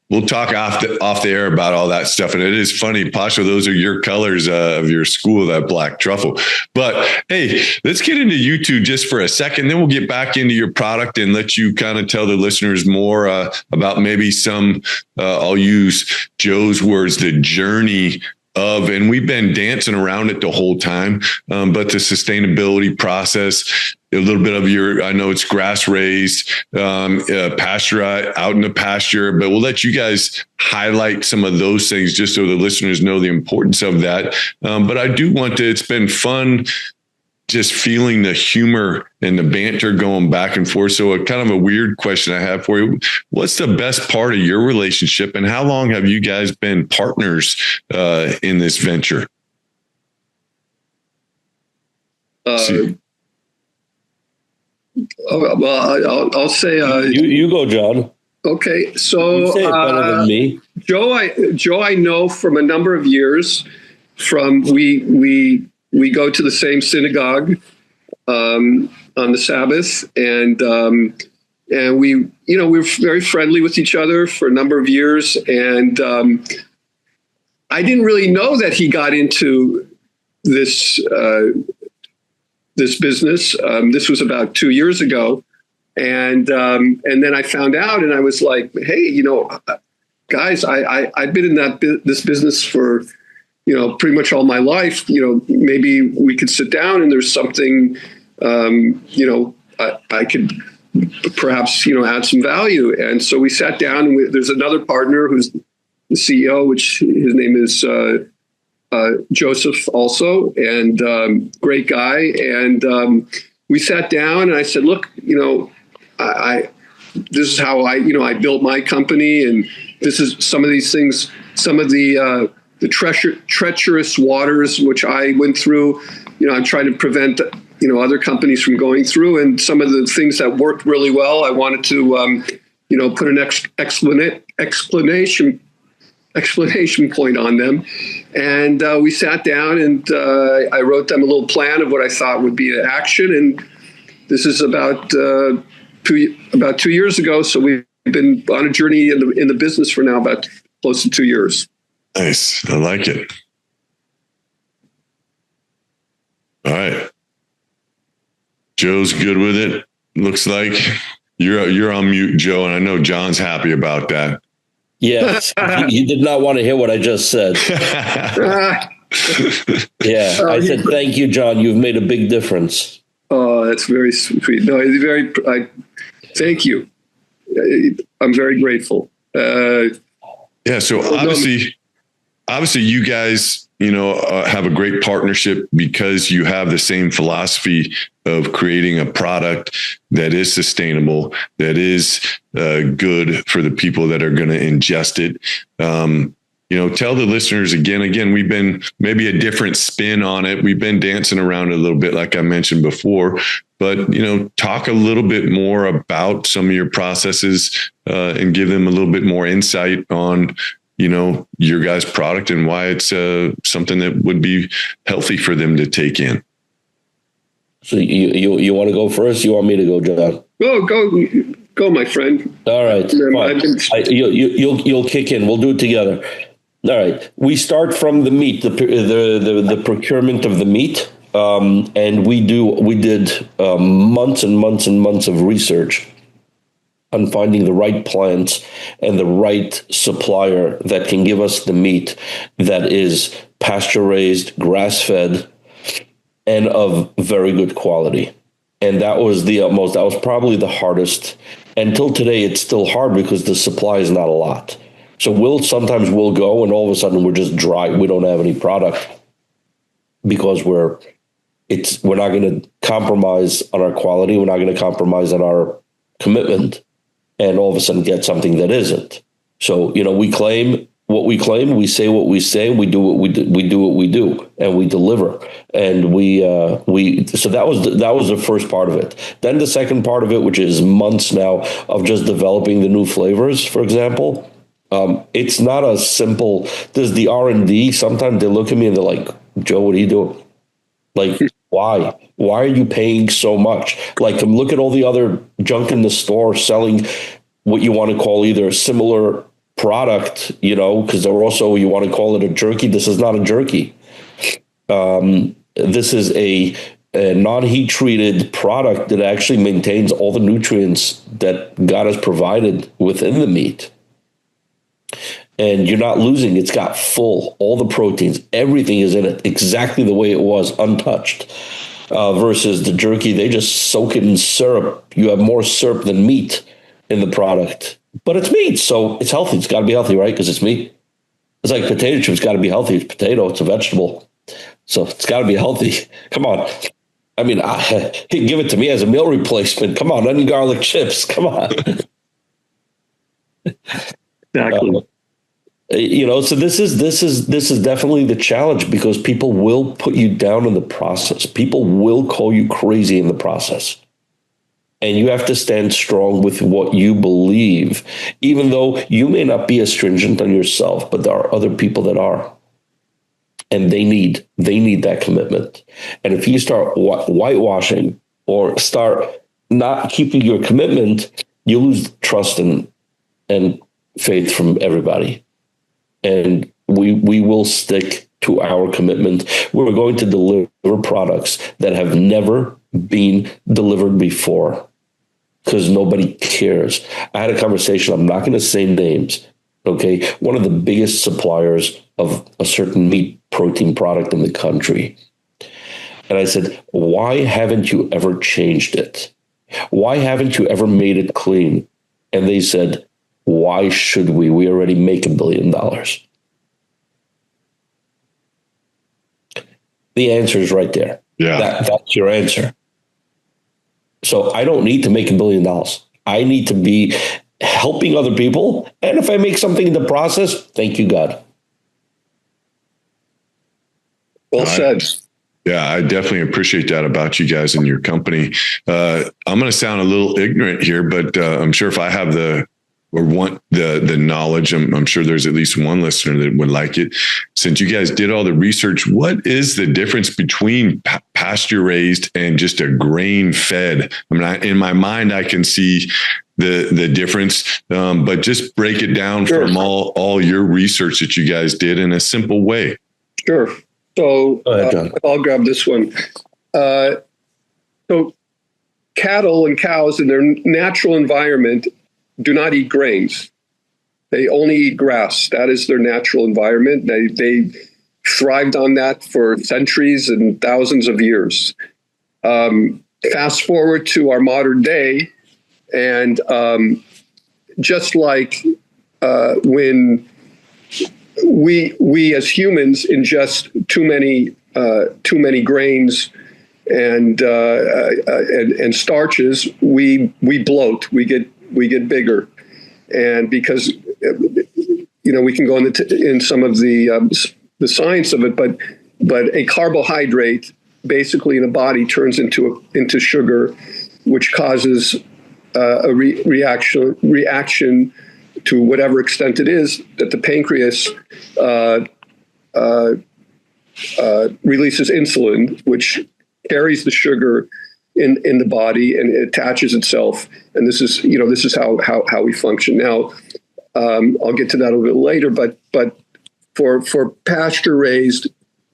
We'll talk off the air about all that stuff. And it is funny, Pasha, those are your colors of your school, that black truffle. But hey, let's get into you two just for a second. Then we'll get back into your product and let you kind of tell the listeners more about maybe some, I'll use Joe's words, the journey of, and we've been dancing around it the whole time, but the sustainability process, a little bit of I know it's grass raised, pasture out in the pasture, but we'll let you guys highlight some of those things just so the listeners know the importance of that. But I do it's been fun just feeling the humor and the banter going back and forth. So a kind of a weird question I have for you. What's the best part of your relationship, and how long have you guys been partners in this venture? Well, I'll say you go, John. Okay, so You say it better than me. Joe, I know from a number of years. From we go to the same synagogue on the Sabbath, and we we're very friendly with each other for a number of years, and I didn't really know that he got into this this business. This was about 2 years ago. And then I found out, and I was like, hey, guys, I've been in this business for, pretty much all my life. Maybe we could sit down and there's something, I could perhaps, add some value. And so we sat down, and there's another partner who's the CEO, which his name is Joseph also, and great guy. And we sat down, and I said, look, this is how I built my company, and this is some of these things, some of the treacherous waters which I went through. I'm trying to prevent other companies from going through, and some of the things that worked really well, I wanted to put an explanation point on them. And we sat down, and I wrote them a little plan of what I thought would be an action, and this is about 2 years ago. So we've been on a journey in the business for now about close to 2 years. Nice. I like it. All right. Joe's good with it. Looks like you're on mute, Joe. And I know John's happy about that. Yes. He did not want to hear what I just said. Yeah. I said, thank you, John. You've made a big difference. Oh, that's very sweet. No, thank you. I'm very grateful. Yeah. So obviously you guys, have a great partnership because you have the same philosophy of creating a product that is sustainable, that is good for the people that are going to ingest it. Tell the listeners again, we've been maybe a different spin on it. We've been dancing around a little bit, like I mentioned before, but, talk a little bit more about some of your processes and give them a little bit more insight on, your guys' product and why it's something that would be healthy for them to take in. So you want to go first? You want me to go, John? Go, my friend. All right. You'll kick in. We'll do it together. All right. We start from the meat, the procurement of the meat, and we did months and months and months of research on finding the right plants and the right supplier that can give us the meat that is pasture raised, grass fed, and of very good quality. And that was that was probably the hardest. Until today, it's still hard because the supply is not a lot. So sometimes we'll go and all of a sudden we're just dry. We don't have any product because we're not going to compromise on our quality. We're not going to compromise on our commitment and all of a sudden get something that isn't. So, we claim what we claim, we say what we say, we do what we do, and we deliver. And so that was the first part of it. Then the second part of it, which is months now of just developing the new flavors, for example, it's not a simple, there's the R&D. Sometimes they look at me and they're like, Joe, what are you doing? Like, why? Why are you paying so much? Like, look at all the other junk in the store selling what you want to call either a similar product, because they're also, you want to call it a jerky. This is not a jerky. This is a non-heat treated product that actually maintains all the nutrients that God has provided within the meat. And you're not losing. It's got all the proteins, everything is in it exactly the way it was, untouched. Versus the jerky, they just soak it in syrup. You have more syrup than meat in the product. But it's meat, so it's healthy. It's got to be healthy, right? Because it's meat. It's like potato chips, got to be healthy. It's potato, it's a vegetable. So it's got to be healthy. Come on. I mean, give it to me as a meal replacement. Come on, onion garlic chips. Come on. Exactly. So this is definitely the challenge because people will put you down in the process. People will call you crazy in the process. And you have to stand strong with what you believe, even though you may not be as stringent on yourself, but there are other people that are. And they need that commitment. And if you start whitewashing or start not keeping your commitment, you lose trust and faith from everybody. And we will stick to our commitment. We're going to deliver products that have never been delivered before, because nobody cares. I had a conversation, I'm not going to say names, okay? One of the biggest suppliers of a certain meat protein product in the country. And I said, why haven't you ever changed it? Why haven't you ever made it clean? And they said, why should we? We already make $1 billion. The answer is right there. Yeah. That's your answer. So I don't need to make $1 billion. I need to be helping other people. And if I make something in the process, thank you, God. Well said. Yeah, I definitely appreciate that about you guys and your company. I'm going to sound a little ignorant here, but I'm sure if I have want the knowledge, I'm sure there's at least one listener that would like it. Since you guys did all the research, what is the difference between pasture raised and just a grain fed? I mean, in my mind, I can see the difference, but just break it down from all your research that you guys did in a simple way. Sure. So Go ahead, John. I'll grab this one. So cattle and cows in their natural environment do not eat grains. They only eat grass. That is their natural environment. They thrived on that for centuries and thousands of years. Fast forward to our modern day, and just like when we as humans ingest too many grains and starches, we bloat. We get bigger, and because we can go in some of the science of it, but a carbohydrate basically in the body turns into sugar, which causes a reaction to whatever extent it is that the pancreas releases insulin, which carries the sugar in the body, and it attaches itself. And this is how we function. Now, I'll get to that a little bit later, but for pasture raised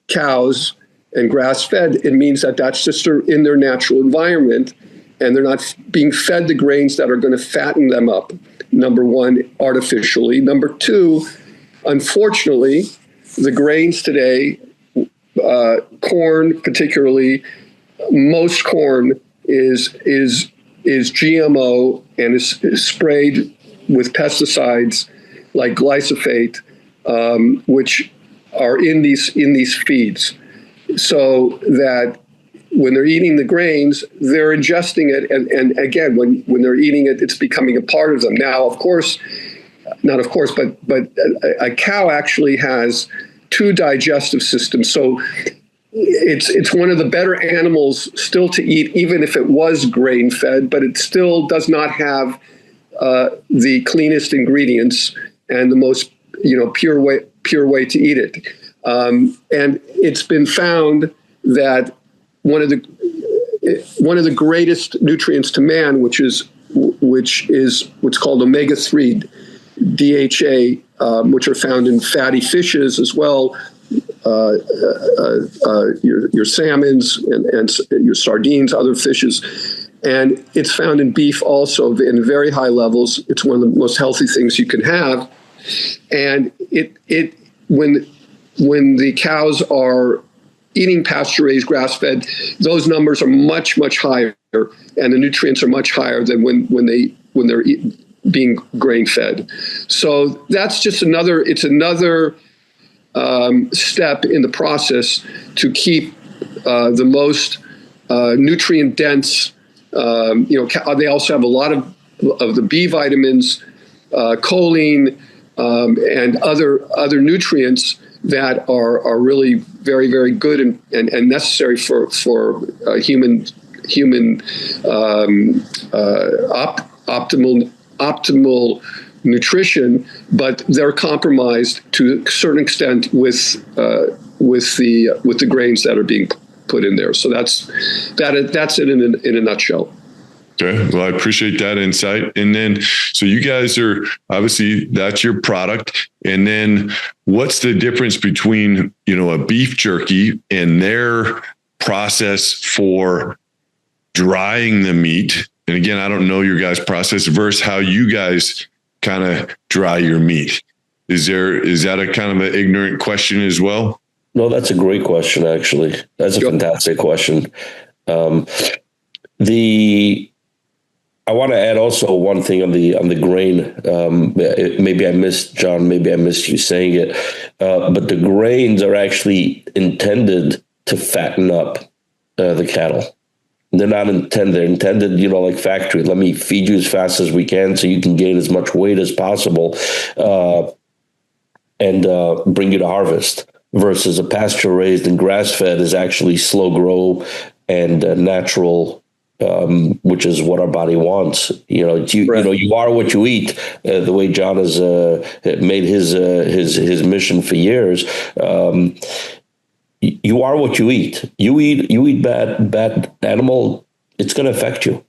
cows and grass fed, it means that that's just in their natural environment, and they're not being fed the grains that are going to fatten them up. Number one, artificially. Number two, unfortunately, the grains today, corn particularly, most corn is GMO and is sprayed with pesticides like glyphosate, which are in these feeds, so that when they're eating the grains, they're ingesting it, and again, when they're eating it, it's becoming a part of them. Now, but a cow actually has two digestive systems, so it's one of the better animals still to eat, even if it was grain fed, but it still does not have the cleanest ingredients and the most pure way to eat it. And it's been found that one of the greatest nutrients to man, which is what's called omega-3 DHA, which are found in fatty fishes as well, your salmons and your sardines, other fishes, and it's found in beef also in very high levels. It's one of the most healthy things you can have, and when the cows are eating pasture-raised, grass-fed, those numbers are much, much higher, and the nutrients are much higher than when they're being grain-fed. So that's just another step in the process to keep the most nutrient-dense. They also have a lot of the B vitamins, choline, and other nutrients that are really very, very good and necessary for human human optimal nutrition, but they're compromised to a certain extent with the grains that are being put in there. So that's it in a nutshell. Okay. Well, I appreciate that insight. And then, so you guys are obviously, that's your product. And then what's the difference between, a beef jerky and their process for drying the meat? And again, I don't know your guys' process versus how you guys kind of dry your meat. Is that a kind of an ignorant question as well? No, that's a great question, actually. That's a fantastic question. I want to add also one thing on the grain. Maybe I missed, John, maybe I missed you saying it, but the grains are actually intended to fatten up the cattle. They're not intended. They're intended, like factory. Let me feed you as fast as we can so you can gain as much weight as possible and bring you to harvest. Versus a pasture raised and grass fed is actually slow grow and natural. Which is what our body wants. You are what you eat. The way John has made his mission for years. You are what you eat. You eat bad animal, it's going to affect you.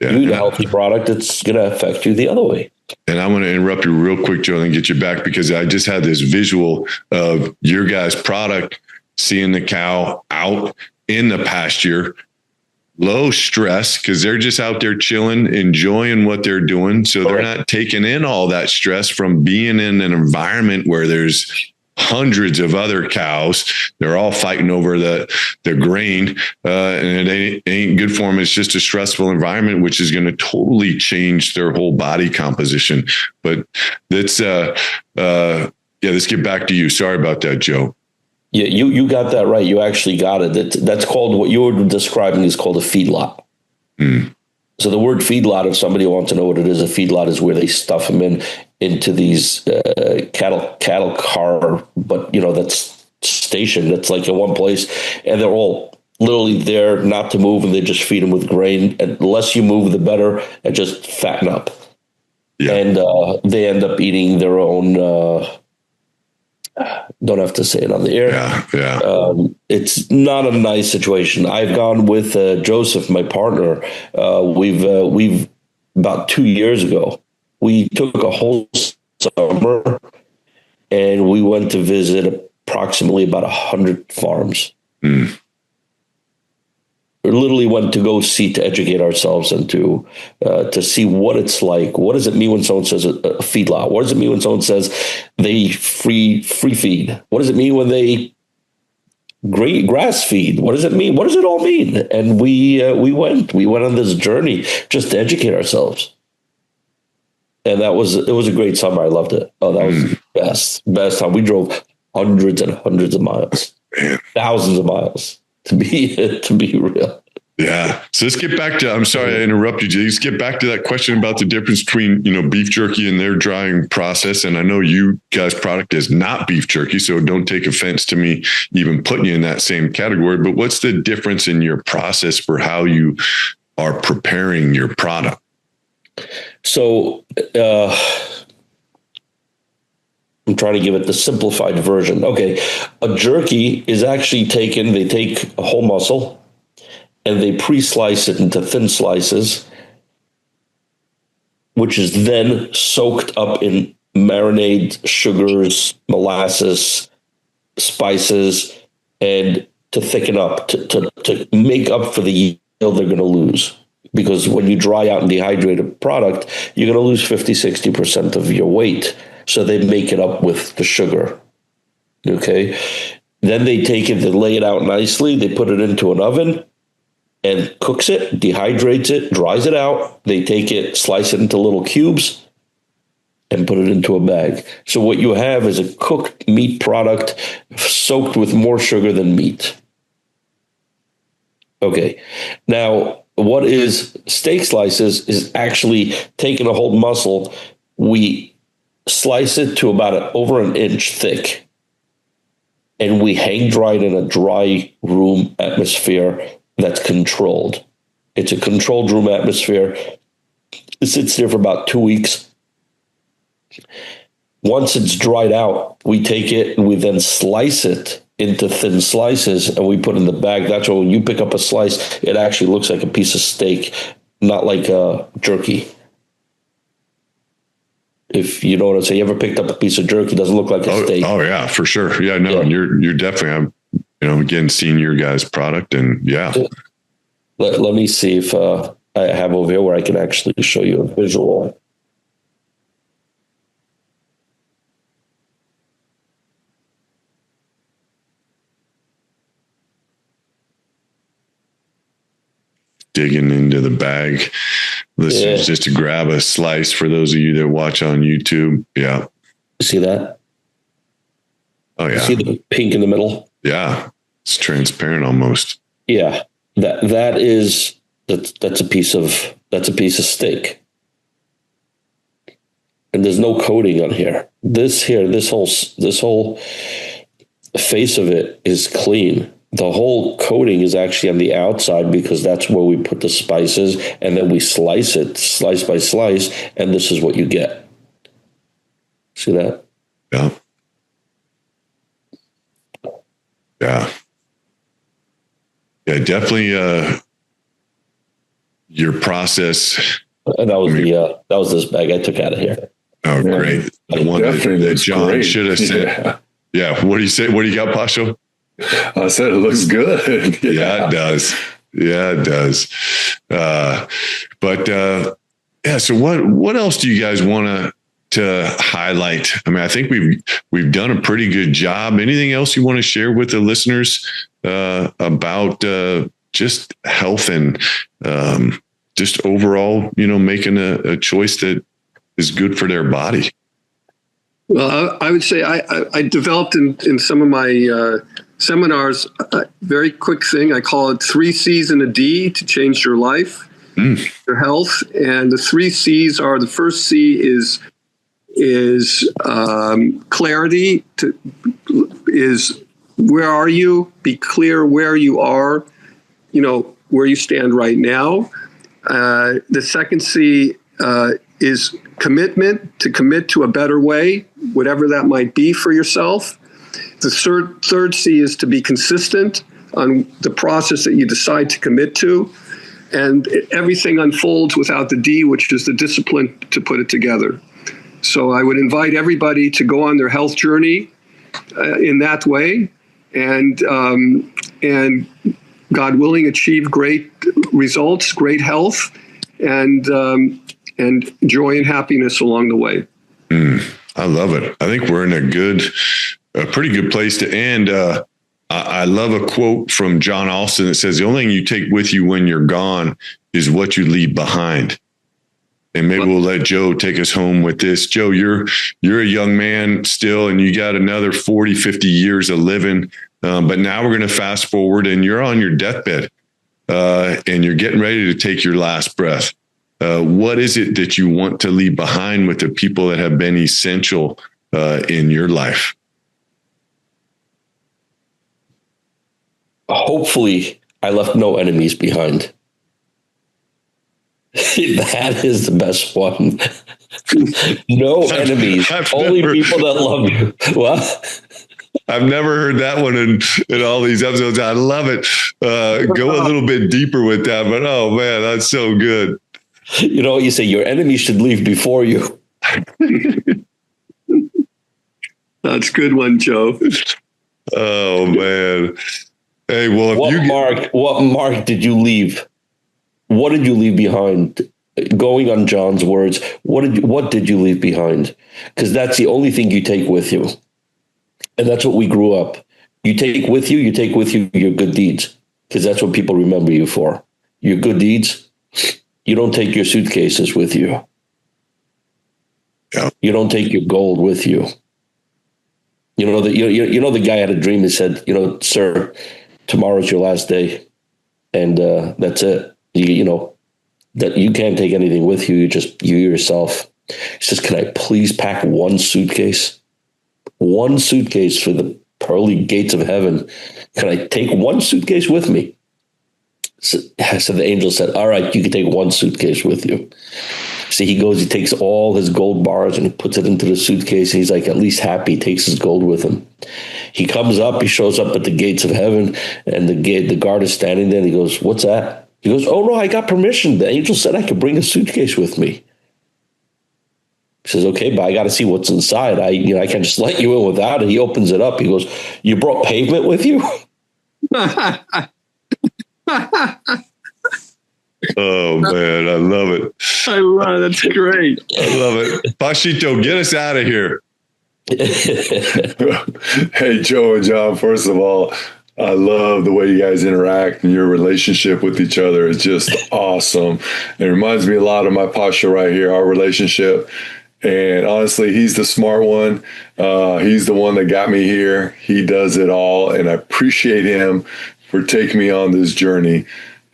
Yeah. You eat a healthy product, it's going to affect you the other way. And I want to interrupt you real quick, Joe, and get you back because I just had this visual of your guys' product, seeing the cow out in the pasture. Low stress because they're just out there chilling, enjoying what they're doing. So they're not taking in all that stress from being in an environment where there's hundreds of other cows. They're all fighting over the grain and it ain't good for them. It's just a stressful environment, which is going to totally change their whole body composition. But let's get back to you. Sorry about that, Joe. Yeah, you got that right. You actually got it. That's called, what you were describing is called a feedlot. Mm. So the word feedlot, if somebody wants to know what it is, a feedlot is where they stuff them into these cattle car, but that's stationed. That's like in one place, and they're all literally there not to move, and they just feed them with grain. And the less you move, the better, and just fatten up. Yeah. And they end up eating their own. Don't have to say it on the air. Yeah. It's not a nice situation. I've gone with Joseph, my partner. We've about 2 years ago, we took a whole summer and we went to visit approximately about 100 farms. Mm. We literally went to go see, to educate ourselves and to see what it's like. What does it mean when someone says a feedlot? What does it mean when someone says they free feed? What does it mean when they grass feed? What does it mean? What does it all mean? And we went on this journey just to educate ourselves. And it was a great summer. I loved it. Oh, that was the best time. We drove hundreds and hundreds of miles, thousands of miles. To be real. Yeah. So let's get back to, I'm sorry I interrupted you. Let's get back to that question about the difference between, beef jerky and their drying process. And I know you guys' product is not beef jerky, so don't take offense to me even putting you in that same category. But what's the difference in your process for how you are preparing your product? So, I'm trying to give it the simplified version. Okay. A jerky is actually they take a whole muscle and they pre-slice it into thin slices, which is then soaked up in marinade, sugars, molasses, spices, and to thicken up, to make up for the yield they're going to lose. Because when you dry out and dehydrate a product, you're going to lose 50-60% of your weight. So they make it up with the sugar. Okay. Then they take it, they lay it out nicely. They put it into an oven and cooks it, dehydrates it, dries it out. They take it, slice it into little cubes and put it into a bag. So what you have is a cooked meat product soaked with more sugar than meat. Okay. Now, what is steak slices is actually taking a whole muscle. We slice it to about over an inch thick, and we hang dry it in a dry room atmosphere that's controlled. It's a controlled room atmosphere. It sits there for about 2 weeks. Once it's dried out, we take it and we then slice it into thin slices and we put in the bag. That's why when you pick up a slice, it actually looks like a piece of steak, not like a jerky. If you know what I'm saying, you ever picked up a piece of jerky, it doesn't look like a steak. Oh yeah, for sure. Yeah, no, yeah. You're definitely, again, seeing your guys' product, and yeah. Let me see if I have over here where I can actually show you a visual. Digging into the bag. Listeners, just to grab a slice for those of you that watch on YouTube. Yeah. See that? Oh yeah. See the pink in the middle? Yeah. It's transparent almost. Yeah. That's a piece of steak. And there's no coating on here. This whole face of it is clean. The whole coating is actually on the outside because that's where we put the spices, and then we slice it slice by slice, and this is what you get. See that? Yeah. Yeah. Yeah, definitely your process. And that was this bag I took out of here. Oh, great. The one that John should have said. Yeah. What do you say? What do you got, Pasho? I said it looks good. Yeah, it does. Yeah, it does. So what else do you guys want to highlight? I mean, I think we've done a pretty good job. Anything else you want to share with the listeners about just health and just overall, making a choice that is good for their body? Well, I would say I developed in some of my seminars a very quick thing. I call it 3 C's and a D to change your life, your health. And the 3 C's are: the first C is clarity. Is where are you? Be clear where you are. Where you stand right now. The second C is commitment, to commit to a better way, whatever that might be for yourself. The third C is to be consistent on the process that you decide to commit to. And everything unfolds without the D, which is the discipline to put it together. So I would invite everybody to go on their health journey in that way, and God willing, achieve great results, great health, and joy and happiness along the way. I love it. I think we're in a pretty good place to end. I love a quote from John Alston that says, the only thing you take with you when you're gone is what you leave behind. And maybe we'll let Joe take us home with this. Joe, you're a young man still, and you got another 40, 50 years of living. But now we're going to fast forward, and you're on your deathbed and you're getting ready to take your last breath. What is it that you want to leave behind with the people that have been essential in your life? Hopefully, I left no enemies behind. That is the best one. No enemies, only people that love you. What? I've never heard that one in all these episodes. I love it. Go a little bit deeper with that, but oh man, that's so good. You say your enemies should leave before you. That's a good one, Joe. Oh man. Hey, well, what mark did you leave? What did you leave behind? Going on John's words, what did you leave behind? Because that's the only thing you take with you. And that's what we grew up. You take with you your good deeds, because that's what people remember you for. Your good deeds. You don't take your suitcases with you. Yeah. You don't take your gold with you. The guy had a dream that said, sir, tomorrow's your last day, and that's it. That you can't take anything with you. You yourself. He says, can I please pack one suitcase? One suitcase for the pearly gates of heaven. Can I take one suitcase with me? So the angel said, all right, you can take one suitcase with you. So he goes, he takes all his gold bars and he puts it into the suitcase. He's like, at least happy, he takes his gold with him. He comes up, he shows up at the gates of heaven, and the guard is standing there, and he goes, what's that? He goes, oh no, I got permission. The angel said I could bring a suitcase with me. He says, okay, but I got to see what's inside. I can't just let you in without it. He opens it up. He goes, you brought pavement with you? Oh man, I love it. I love it. That's great. I love it. Pashito, get us out of here. Hey, Joe and John, first of all, I love the way you guys interact and your relationship with each other is just awesome. It reminds me a lot of my Pasha right here, our relationship. And honestly, he's the smart one. He's the one that got me here. He does it all. And I appreciate him for taking me on this journey.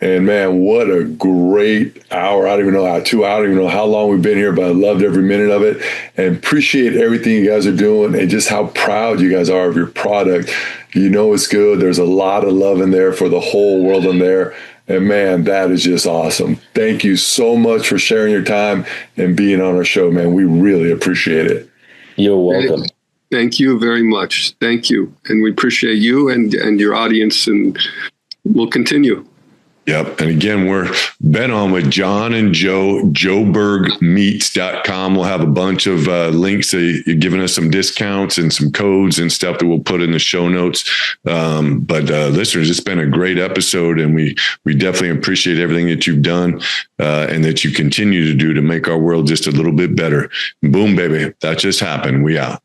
And man, what a great hour. I don't even know how long we've been here, but I loved every minute of it and appreciate everything you guys are doing and just how proud you guys are of your product. You know it's good. There's a lot of love in there for the whole world in there. And man, that is just awesome. Thank you so much for sharing your time and being on our show, man. We really appreciate it. You're welcome. Thank you very much. Thank you. And we appreciate you and your audience, and we'll continue. Yep. And again, we're been on with John and Joe, JoburgMeats.com. We'll have a bunch of links. You're giving us some discounts and some codes and stuff that we'll put in the show notes. But listeners, it's been a great episode, and we definitely appreciate everything that you've done and that you continue to do to make our world just a little bit better. Boom, baby. That just happened. We out.